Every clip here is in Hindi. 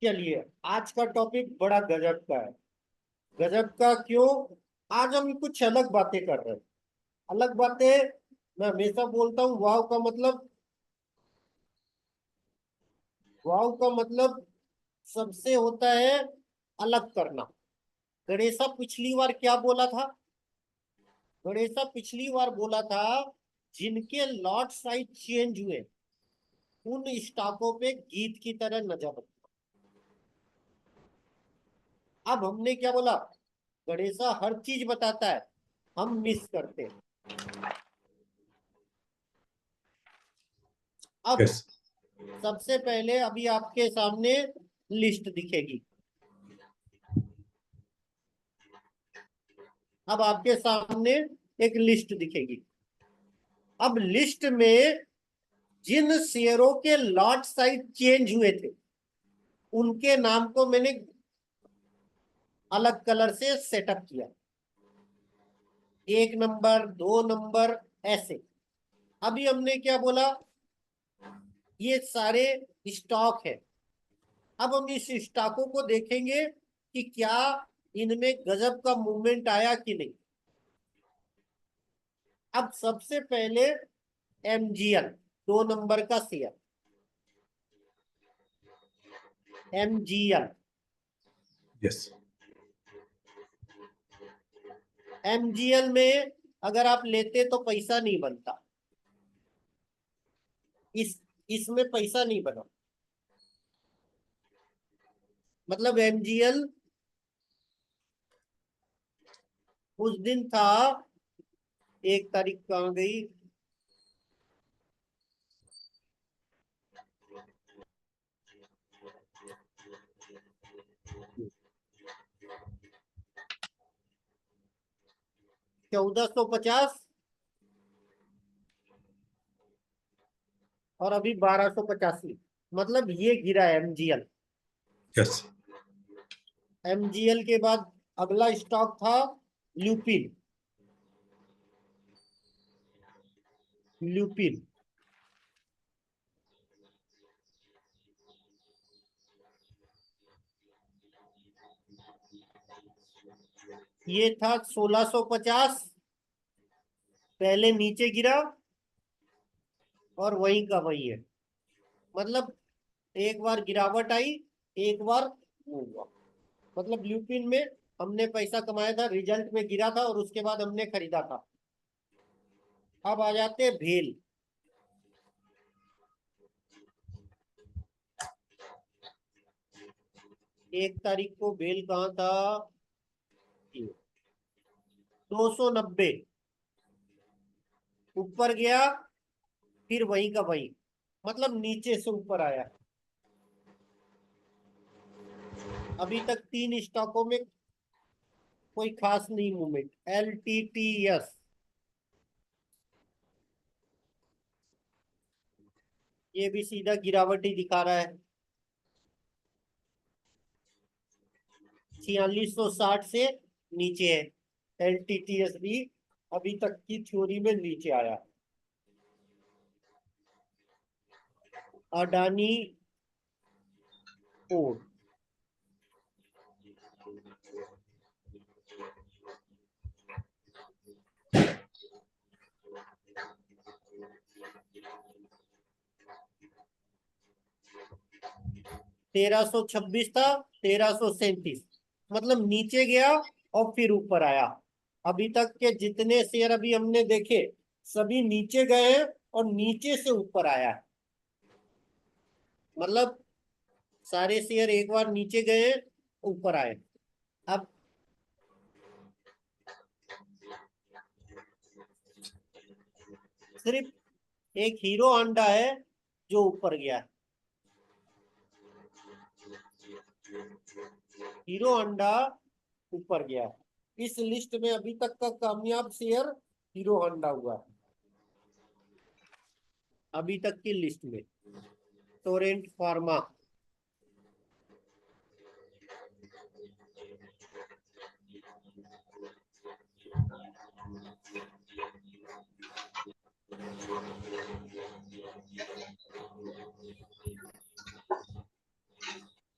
चलिए, आज का टॉपिक बड़ा गजब का है। गजब का क्यों? आज हम कुछ अलग बातें कर रहे हैं। अलग बातें। मैं हमेशा बोलता हूँ, वाव का मतलब सबसे होता है अलग करना। गणेशा पिछली बार क्या बोला था? गणेशा पिछली बार बोला था, जिनके लॉट साइज चेंज हुए उन स्टॉकों पे गीत की तरह नजर रखना। अब हमने क्या बोला? गणेशा हर चीज बताता है, हम मिस करते हैं। अब यस। सबसे पहले अभी आपके सामने लिस्ट दिखेगी। अब आपके सामने एक लिस्ट दिखेगी। अब लिस्ट में जिन शेयरों के लॉट साइज चेंज हुए थे उनके नाम को मैंने अलग कलर से सेटअप किया। 1 नंबर, 2 नंबर, ऐसे। अभी हमने क्या बोला? ये सारे स्टॉक है। अब हम इस स्टॉकों को देखेंगे कि क्या इनमें गजब का मूवमेंट आया कि नहीं। अब सबसे पहले एमजीएल, 2 नंबर का शेयर। एमजीएल। यस। एमजीएल में अगर आप लेते तो पैसा नहीं बनता। इस इसमें पैसा नहीं बना। मतलब एमजीएल उस दिन था। 1 तारीख कहाँ गई? $1450 और अभी 1285। मतलब ये गिरा है एमजीएल। यस। एमजीएल के बाद अगला स्टॉक था ल्यूपिन। ल्यूपिन ये था 1650। पहले नीचे गिरा और वहीं का वही है। मतलब एक बार गिरावट आई, एक बार वो हुआ। मतलब ल्यूपिन में हमने पैसा कमाया था, रिजल्ट में गिरा था और उसके बाद हमने खरीदा था। अब आ जाते हैं भेल। एक तारीख को भेल कहाँ था? 290। ऊपर गया, फिर वहीं का वहीं। मतलब नीचे से ऊपर आया। अभी तक 3 स्टॉकों में कोई खास नहीं मूवमेंट। LTTS ये भी सीधा गिरावट ही दिखा रहा है। 4660 से नीचे है। LTTS भी अभी तक की थ्योरी में नीचे आया। अडानी पोर्ट 1326 था, 1337। मतलब नीचे गया और फिर ऊपर आया। अभी तक के जितने शेयर अभी हमने देखे सभी नीचे गए हैं और नीचे से ऊपर आया है। मतलब सारे शेयर एक बार नीचे गए, ऊपर आए। अब सिर्फ एक हीरो होंडा है जो ऊपर गया है। हीरो होंडा ऊपर गया है। इस लिस्ट में अभी तक का कामयाब शेयर हीरो होंडा हुआ है। अभी तक की लिस्ट में टोरेंट फार्मा।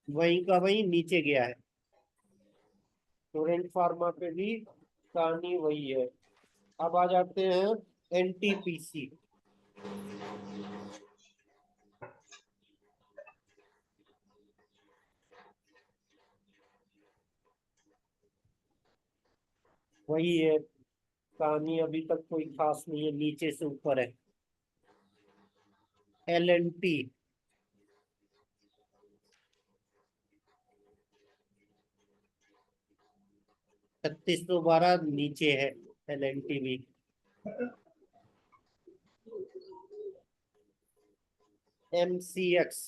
वहीं का वहीं नीचे गया है। टोरेंट फार्मा पे भी कहानी वही है। अब आ जाते हैं एनटीपीसी। वही है कहानी, अभी तक कोई खास नहीं है, नीचे से ऊपर है। LNT 3612 नीचे है। LNT भी। MCX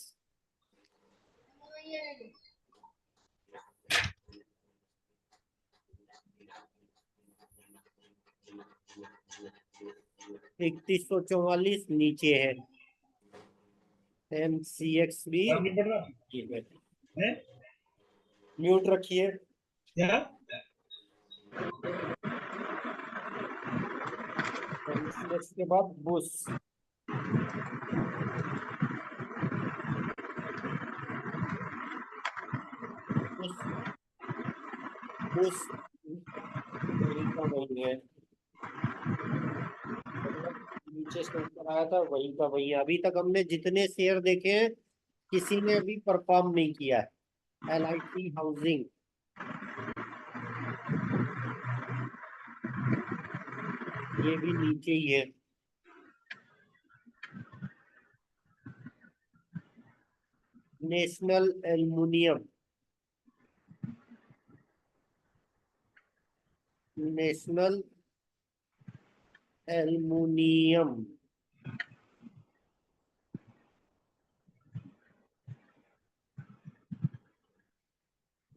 3144 नीचे है। MCX भी आगे बढ़ रहा नीचे है। है म्यूट रखिए। क्या? MCX के बाद बुश। बुश बुश वही का वही है। मतलब नीचे से ऊपर आया था, वही का वही है। अभी तक हमने जितने शेयर देखे हैं, किसी ने अभी परफॉर्म नहीं किया है। LIC हाउसिंग ये भी नीचे ही है। नेशनल एल्युमिनियम, नेशनल एल्युमिनियम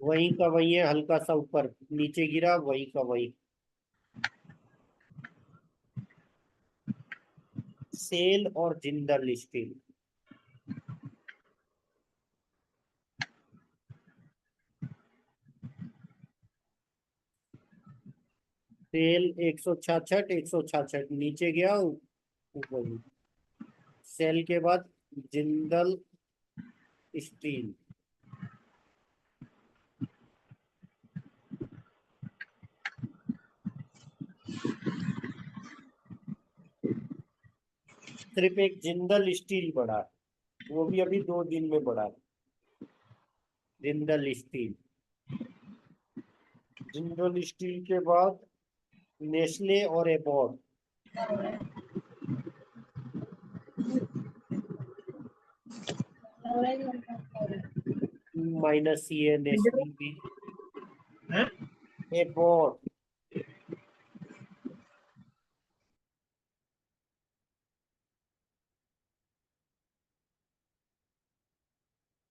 वही का वही है, हल्का सा ऊपर नीचे गिरा, वही का वही। सेल और जिंदल स्टील, सेल 166, 166 नीचे गया ऊपर। सेल के बाद जिंदल स्टील, सिर्फ एक जिंदल स्टील बढ़ा है, वो भी अभी 2 दिन में बढ़ा है। जिंदल स्टील, जिंदल स्टील के बाद नेस्ले और एबॉट। माइनस ही है नेस्ले भी। हैं? एबॉट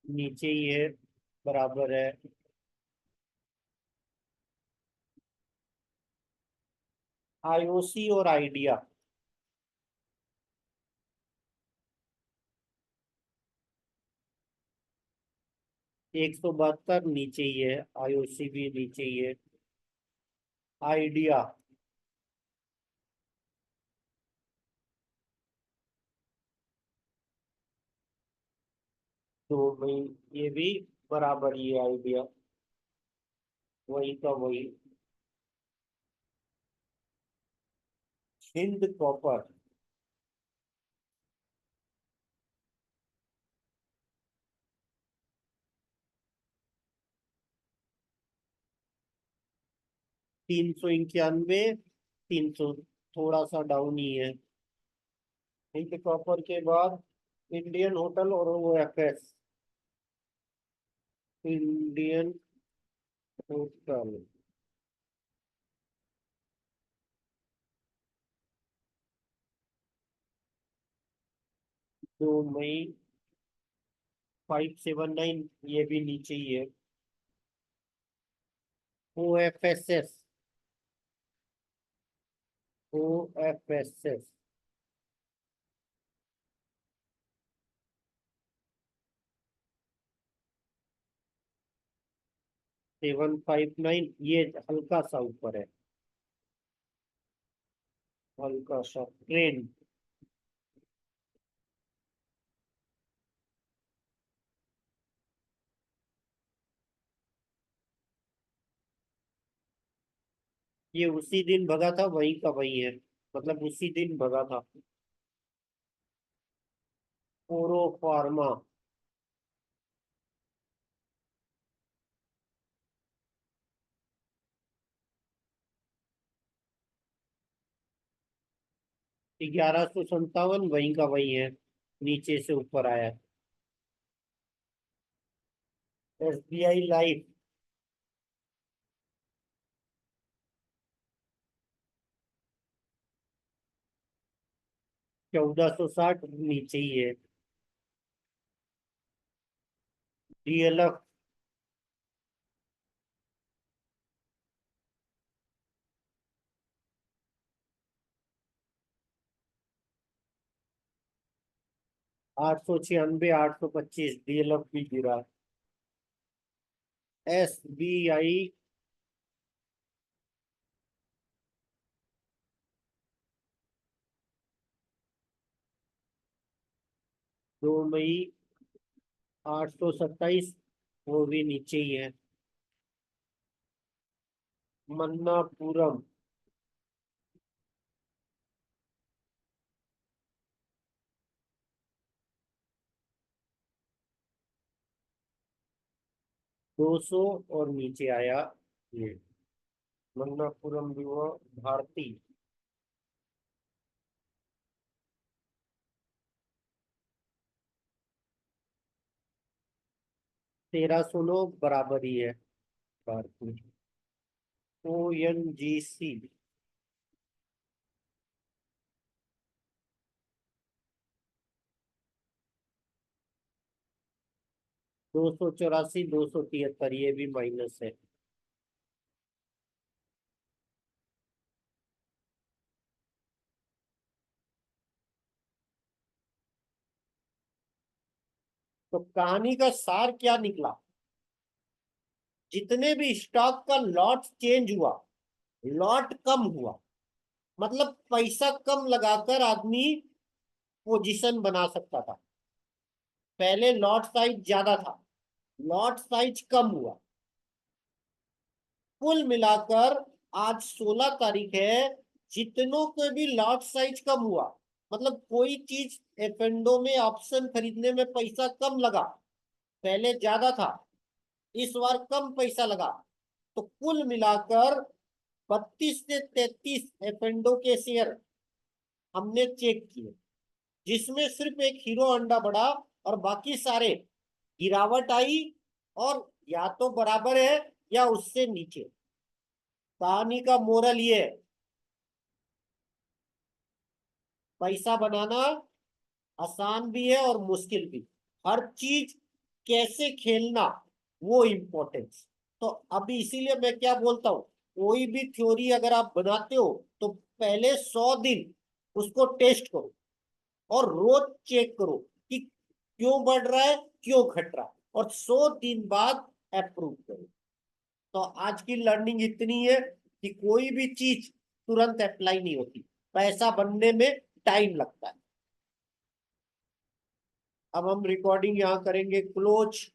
नीचे ही है, बराबर है। IOC और आइडिया 172 नीचे ही है। IOC भी नीचे ही है। आइडिया तो भाई ये भी बराबर ही है। आइडिया वही का वही। हिंद कॉपर 391, 300 थोड़ा सा डाउन ही है। हिंद कॉपर के बाद इंडियन होटल और OFS, इंडियन होटल दो मई 579 ये भी नीचे ही है। OFSS, OFSS 759 ये हल्का सा ऊपर है। हल्का सा ट्रेन, ये उसी दिन भगा था, वही का वही है, मतलब उसी दिन भगा था। पोरो फार्मा। 1157, वही का वही है, नीचे से ऊपर आया। SBI life. 1460, नीचे ही है। DLF। 896, 825, DLF भी गिरा। SBI। 2 मई, 827, वो भी नीचे ही है। मन्नापुरम। 200 और नीचे आया ये। मन्नापुरम भी हुआ। भारती। 1309, बराबर ही है। भारती। ONGC। 284, 273, ये भी माइनस है। तो कहानी का सार क्या निकला? जितने भी स्टॉक का लॉट चेंज हुआ, लॉट कम हुआ, मतलब पैसा कम लगाकर आदमी पोजीशन बना सकता था। पहले लॉट साइज ज्यादा था, लॉट साइज कम हुआ। कुल मिलाकर आज 16 तारीख है, जितनों के भी लॉट साइज कम हुआ, मतलब कोई चीज एफेंडो में ऑप्शन खरीदने में पैसा कम लगा, पहले ज्यादा था, इस बार कम पैसा लगा, तो कुल मिलाकर 32 से 33 एफेंडो के शेयर हमने चेक किए, जिसमें सिर्फ एक हीरो अंडा बढ़ा और बाकी सारे गिरावट आई, और या तो बराबर है या उससे नीचे। कहानी का मोरल ये है, पैसा बनाना आसान भी है और मुश्किल भी। हर चीज कैसे खेलना, वो इम्पोर्टेंस। तो अभी इसीलिए मैं क्या बोलता हूँ, कोई भी थ्योरी अगर आप बनाते हो तो पहले 100 दिन उसको टेस्ट करो और रोज चेक करो कि क्यों बढ़ रहा है, क्यों घट रहा है, और 100 दिन बाद अप्रूव करो। तो आज की लर्निंग इतनी है कि कोई भी चीज तुरंत अप्लाई नहीं होती, पैसा बनने में टाइम लगता है। अब हम रिकॉर्डिंग यहाँ करेंगे क्लोज।